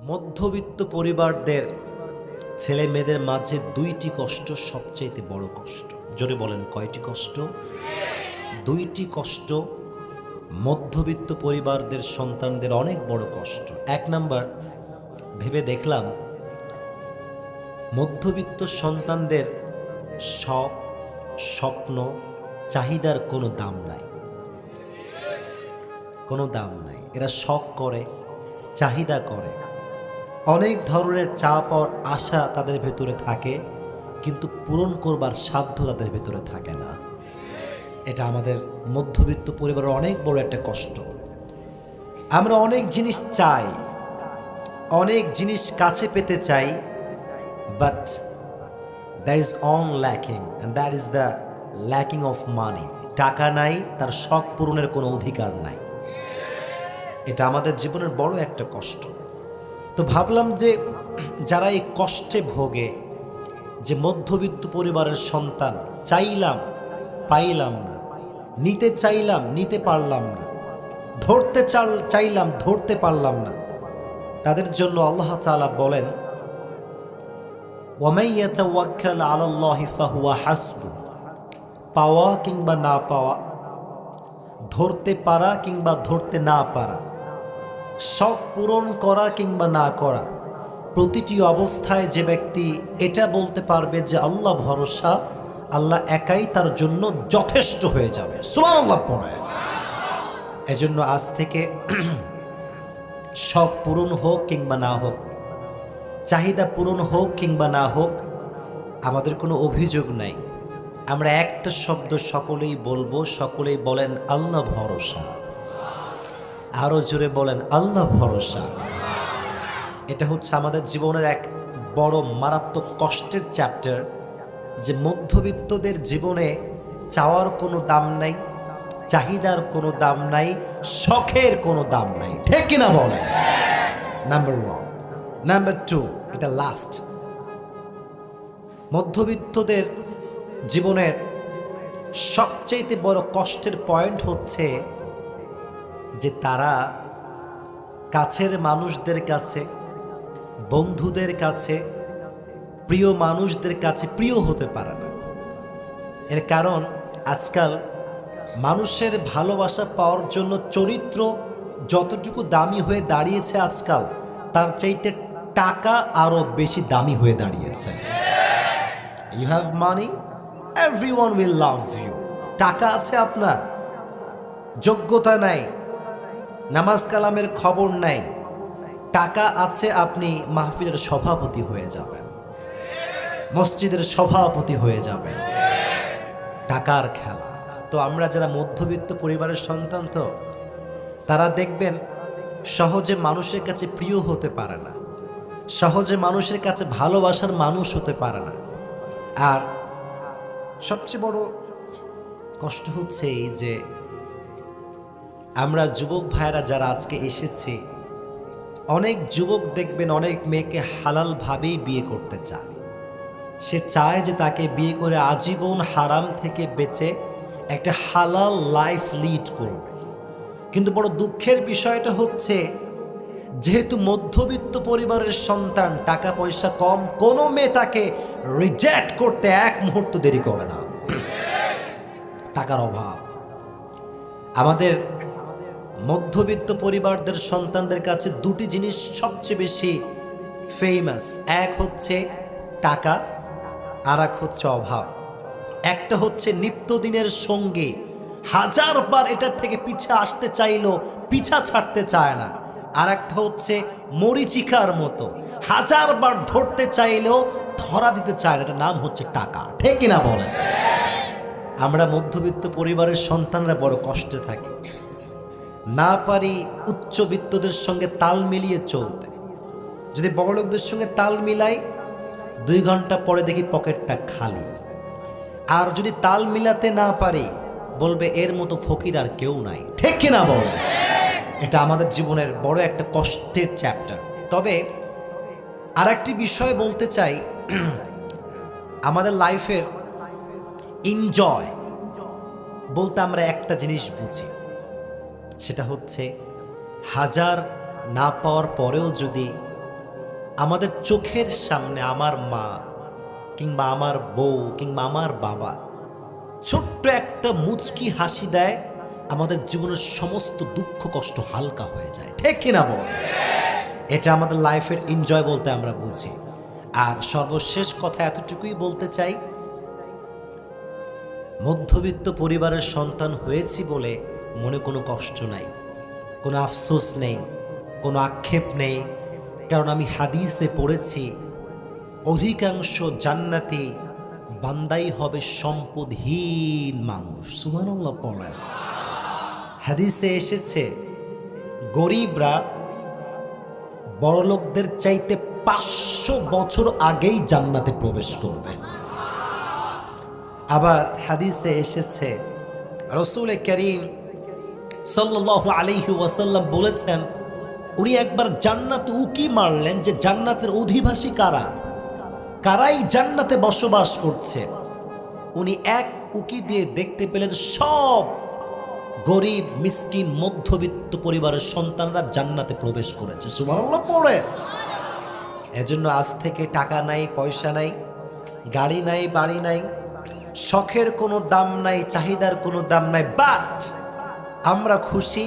মধ্যবিত্ত পরিবারদের ছেলে মেয়েদের মাঝে দুইটি কষ্ট সবচেয়ে বড় কষ্ট। জোরে বলেন, কয়টি কষ্ট? দুইটি কষ্ট মধ্যবিত্ত পরিবারদের সন্তানদের অনেক বড় কষ্ট। এক নাম্বার, ভেবে দেখলাম মধ্যবিত্ত সন্তানদের শখ, স্বপ্ন, চাহিদার কোনো দাম নাই, কোনো দাম নাই। এরা শখ করে, চাহিদা করে, অনেক ধরনের চাপ আর আশা তাদের ভেতরে থাকে, কিন্তু পূরণ করবার সাধ্য তাদের ভেতরে থাকে না। এটা আমাদের মধ্যবিত্ত পরিবারের অনেক বড় একটা কষ্ট। আমরা অনেক জিনিস চাই, অনেক জিনিস কাছে পেতে চাই, but that is on lacking, and that is the lacking of money. টাকা নাই, তার শখ পূরণের কোনো অধিকার নাই। এটা আমাদের জীবনের বড় একটা কষ্ট। তো ভাবলাম যে যারা এই কষ্টে ভোগে, যে মধ্যবিত্ত পরিবারের সন্তান, চাইলাম পাইলাম না, নিতে চাইলাম নিতে পারলাম না, ধরতে চাইলাম ধরতে পারলাম না, তাদের জন্য আল্লাহ তাআলা বলেন, ওয়ামান ইয়াতাওয়াক্কাল আলাল্লাহি ফাহুয়া হাসবুহ। পাওয়া কিংবা না পাওয়া, ধরতে পারা কিংবা ধরতে না পারা, শখ পূরণ করা কিংবা না করা, প্রতিটি অবস্থায় যে ব্যক্তি এটা বলতে পারবে যে আল্লাহ ভরসা, আল্লাহ একাই তার জন্য যথেষ্ট হয়ে যাবে। সুবহানাল্লাহ পড়ে। এজন্য আজ থেকে শখ পূরণ হোক কিংবা না হোক, চাহিদা পূরণ হোক কিংবা না হোক, আমাদের কোনো অভিযোগ নাই। আমরা একটা শব্দ সকলেই বলবো, সকলেই বলেন আল্লাহ ভরসা। আরো জোরে বলেন আল্লাহ ভরসা। এটা হচ্ছে আমাদের জীবনের এক বড় মারাত্মক কষ্টের চ্যাপ্টার, যে মধ্যবিত্তদের জীবনে চাওয়ার কোনো দাম নাই, চাহিদার কোনো দাম নাই, শখের কোনো দাম নাই। ঠিক কিনা বলেন? Number one. নাম্বার টু, এটা লাস্ট। মধ্যবিত্তদের জীবনের সবচেয়ে বড় কষ্টের পয়েন্ট হচ্ছে যে তারা কাছের মানুষদের কাছে, বন্ধুদের কাছে, প্রিয় মানুষদের কাছে প্রিয় হতে পারে না। এর কারণ আজকাল মানুষের ভালোবাসা পাওয়ার জন্য চরিত্র যতটুকু দামি হয়ে দাঁড়িয়েছে আজকাল, তার চাইতে টাকা আরো বেশি দামি হয়ে দাঁড়িয়েছে। You have money, everyone will love you. টাকা আছে আপনার, যোগ্যতা নাই, নামাজ কালামের খবর নাই, টাকা আছে, আপনি মাহফিলের সভাপতি হয়ে যাবেন, মসজিদের সভাপতি হয়ে যাবেন। টাকার খেলা। তো আমরা যারা মধ্যবিত্ত পরিবারের সন্তান, তো তারা দেখবেন সহজে মানুষের কাছে প্রিয় হতে পারে না, সহজে মানুষের কাছে ভালোবাসার মানুষ হতে পারে না। আর সবচেয়ে বড় কষ্ট হচ্ছে এই যে আমরা যুবক ভাইরা যারা আজকে এসেছি, অনেক যুবক দেখবেন অনেক মেয়েকে হালাল ভাবেই বিয়ে করতে চায়। সে চায় যে তাকে বিয়ে করে আজীবন হারাম থেকে বেঁচে একটা হালাল লাইফ লিড করবে। কিন্তু বড় দুঃখের বিষয়টা হচ্ছে, যেহেতু মধ্যবিত্ত পরিবারের সন্তান, টাকা পয়সা কম, কোনো মেয়ে তাকে রিজেক্ট করতে এক মুহূর্ত দেরি করে না। টাকার অভাব। আমাদের মধ্যবিত্ত পরিবারদের সন্তানদের কাছে দুটি জিনিস সবচেয়ে বেশি ফেমাস। এক হচ্ছে টাকা, আর এক হচ্ছে অভাব। একটা হচ্ছে নিত্যদিনের সঙ্গী, হাজারবার এটার থেকে পিছা আসতে চাইলেও পিছা ছাড়তে চায় না। আর একটা হচ্ছে মরিচিকার মতো, হাজারবার ধরতে চাইলেও ধরা দিতে চায় না। এটার নাম হচ্ছে টাকা। ঠিক কিনা বলেন? আমরা মধ্যবিত্ত পরিবারের সন্তানরা বড় কষ্টে থাকি, না পারি উচ্চবিত্তদের সঙ্গে তাল মিলিয়ে চলতে। যদি বড়লোকদের সঙ্গে তাল মিলাই, 2 ঘন্টা পরে দেখি পকেটটা খালি। আর যদি তাল মিলাতে না পারি, বলবে এর মতো ফকির আর কেউ নাই। ঠিক কিনা বলে? এটা আমাদের জীবনের বড় একটা কষ্টের চ্যাপ্টার। তবে আর একটি বিষয় বলতে চাই, আমাদের লাইফের এনজয় বলতে আমরা একটা জিনিস বুঝি, সেটা হচ্ছে হাজার না পাওয়ার পরেও যদি আমাদের চোখের সামনে আমার মা কিংবা আমার বউ কিংবা আমার বাবা ছোট্ট একটা মুচকি হাসি দেয়, আমাদের জীবনের সমস্ত দুঃখ কষ্ট হালকা হয়ে যায়। ঠিক কিনা বল? এটা আমাদের লাইফের এনজয় বলতে আমরা বুঝি। আর সর্বশেষ কথা এতটুকুই বলতে চাই, মধ্যবিত্ত পরিবারের সন্তান হয়েছি বলে মনে কোনো কষ্ট নাই, কোনো আফসোস নেই, কোনো আক্ষেপ নেই। কারণ আমি হাদিসে পড়েছি অধিকাংশ জান্নাতি বান্দাই হবে সম্পদহীন মানুষ। সুবহানাল্লাহ পড়েন। হাদিসে এসেছে গরিবরা বড়লোকদের চাইতে 500 বছর আগেই জান্নাতে প্রবেশ করবে। আবার হাদিসে এসেছে রাসূল করিম সাল্লাল্লাহু আলাইহি ওয়াসাল্লাম বলেছেন, উনি একবার জান্নাতে উকি মারলেন যে জান্নাতের অধিবাসী কারা, কারাই জান্নাতে বসবাস করছে। উনি এক উকি দিয়ে দেখতে পেলেন সব গরিব মিসকিন মধ্যবিত্ত পরিবারের সন্তানরা জান্নাতে প্রবেশ করেছে। সুবহানাল্লাহ পড়ে। এজন্য আজ থেকে টাকা নাই, পয়সা নাই, গাড়ি নাই, বাড়ি নাই, শখের কোনো দাম নাই, চাহিদার কোনো দাম নাই, বাট আমরা খুশি।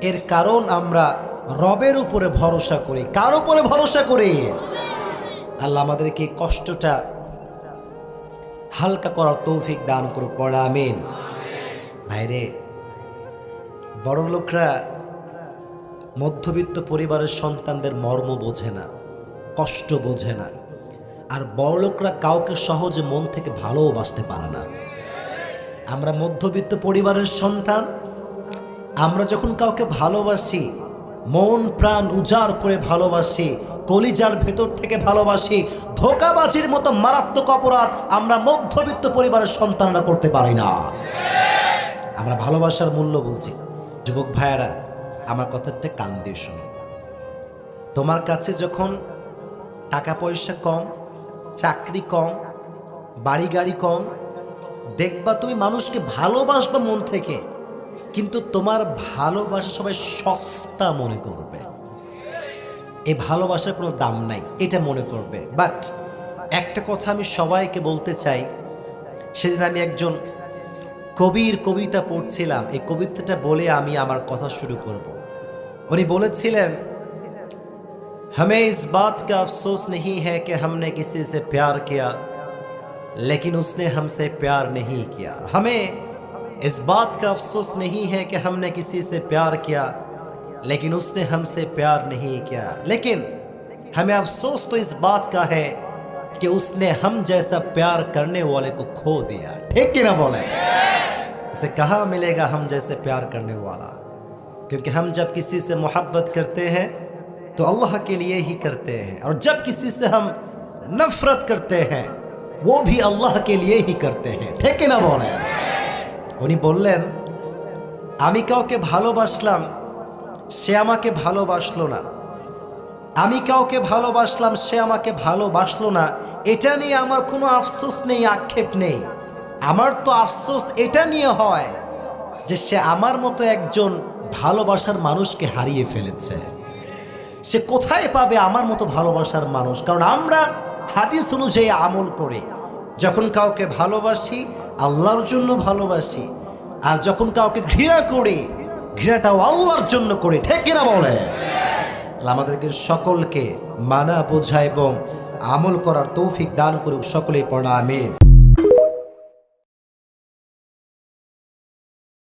এর কারণ আমরা রবের উপরে ভরসা করি। কার উপরে ভরসা করি? আল্লাহ আমাদেরকে কষ্টটা হালকা করার তৌফিক দান করুক। পড়া আমিন। ভাইরে, বড় লোকরা মধ্যবিত্ত পরিবারের সন্তানদের মর্ম বোঝে না, কষ্ট বোঝে না। আর বড় লোকরা কাউকে সহজে মন থেকে ভালোবাসতে পারে না। আমরা মধ্যবিত্ত পরিবারের সন্তান, আমরা যখন কাউকে ভালোবাসি, মন প্রাণ উজাড় করে ভালোবাসি, কলিজার ভেতর থেকে ভালোবাসি, ধোঁকাবাজির মতো মারাত্মক অপরাধ আমরা মধ্যবিত্ত পরিবারের সন্তানরা করতে পারি না। আমরা ভালোবাসার মূল্য বুঝি। যুবক ভাইয়েরা, আমার কথাটা কান দিয়ে শোনো। তোমার কাছে যখন টাকা পয়সা কম, চাকরি কম, বাড়ি গাড়ি কম, দেখবা তুমি মানুষকে ভালোবাসবা মন থেকে, কিন্তু তোমার ভালোবাসা সবাই সস্তা মনে করবে। এই ভালোবাসার কোনো দাম নাই, এটা মনে করবে। বাট একটা কথা আমি সবাইকে বলতে চাই। সেদিন আমি একজন কবির কবিতা পড়ছিলাম, এই কবিতাটা বলে আমি আমার কথা শুরু করব। উনি বলেছিলেন, हमें इस बात का अफसोस नहीं है कि हमने किसी से प्यार किया लेकिन उसने हमसे प्यार नहीं किया। हमें इस बात का अफसोस नहीं है कि हमने किसी से प्यार किया लेकिन उसने हमसे प्यार नहीं किया, लेकिन हमें अफसोस तो इस बात का है कि उसने हम जैसा प्यार करने वाले को खो दिया। ठीक कि ना बोले? इसे कहाँ मिलेगा हम जैसे प्यार करने वाला? क्योंकि हम जब किसी से मोहब्बत करते हैं तो अल्लाह के लिए ही करते हैं, और जब किसी से हम नफरत करते हैं वो भी अल्लाह के लिए ही करते हैं। ठीक है ना बोले? উনি বললেন, আমি কাউকে ভালোবাসলাম, সে আমাকে ভালোবাসলো না। আমি কাউকে ভালোবাসলাম, সে আমাকে ভালোবাসলো না। এটা নিয়ে আমার কোনো আফসোস নেই, আক্ষেপ নেই। আমার তো আফসোস এটা নিয়ে হয় যে সে আমার মতো একজন ভালোবাসার মানুষকে হারিয়ে ফেলেছে। সে কোথায় পাবে আমার মতো ভালোবাসার মানুষ? কারণ আমরা হাদিস অনুযায়ী আমল করি। যখন কাউকে ভালোবাসি আল্লাহর জন্য ভালোবাসি, আর যখন কাউকে ঘৃণা করি ঘৃণাটাও আল্লাহর জন্য করি। ঠিক কিনা বলে? আমাদেরকে সকলকে মানা বোঝা এবং আমল করার তৌফিক দান করুক। সকলেই পড়া আমিন।